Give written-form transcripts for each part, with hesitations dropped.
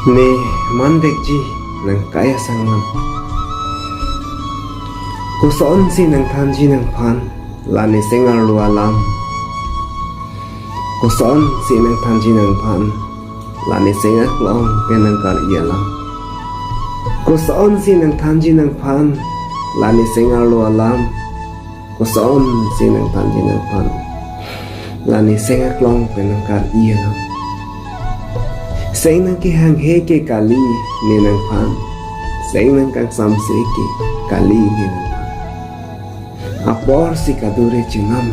Ne man dekji nang kaya sangman. Kuson si nang thanji nang phan lani sengar lu alam. Kuson si nang thanji nang phan lani sengak long penang kar ialam. Kuson si nang thanji nang phan lani sengar lu alam. Kuson si nang thanji nang phan lani sengak long penang kar ialam. Seng nang ki hang he ke kali ni nang phan, seng nang kang sam se ke kali ni nang phan. Apor si kadure cingam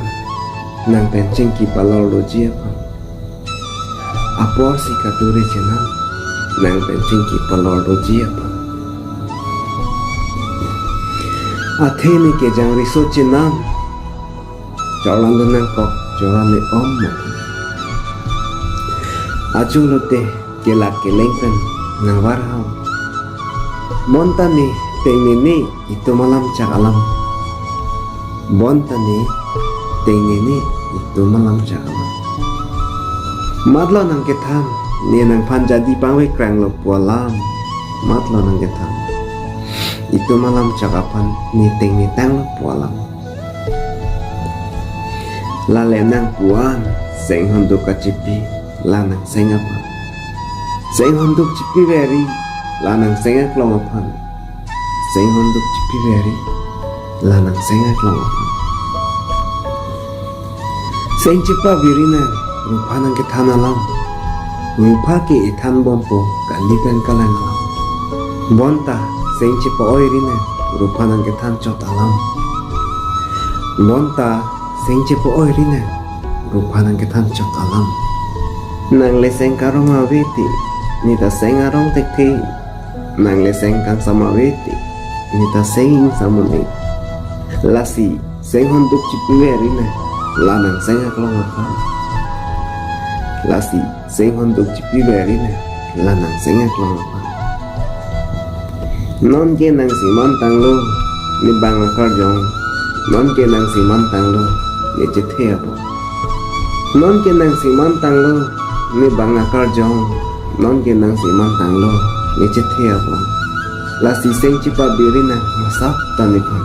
nang pencing ki palor lojia phan. Apor si kadure cingam nang pencing ki palor lojia phan. Athe ni ke jang riso cinam, jolang nang kok jolang ni om mo. Ajung lote kela kelengkan nang warham. Montani tengini itu malam cakalam. Montani tengini itu malam cakalam. Madlo nang ketam ni nang panjadi pangwe krang lo pualam. Madlo nang ketam itu malam cakapan ni tengi tang lo pualam. Lale nang puan seng hondu kacipi lanang sengapan. Seng honduk cipi veri lanang sengak longapan. Seng honduk cipi veri lanang sengak longapan. Seng cipa virina rupa nang ketan alam. Rupa ke itan bompo kalikan kalang alam. Bonta seng cipa oirina rupa nang ketan cot alam. Bonta seng cipa oirina rupa nang ketan cot alam. Nang leseng karong aweti nita seng arong tekte, nang leseng kang samaweti nita seng samuni. Lasi seng honduk cipiweri na lanang seng aklong akan. Lasi seng honduk cipiweri na lanang seng aklong akan. Non ke nang si mantang lo ni bang akarjong. Non ke nang si mantang lo ni cethe abo. Non ke nang si mantang lo ni bang akarjong. Non ke nang si mantang lo ni cethe abo. Lasi seng cipa birina masak tanipon.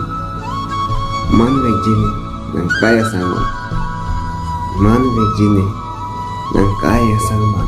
Man jini nang kaya sama. Man jini nang kaya sama.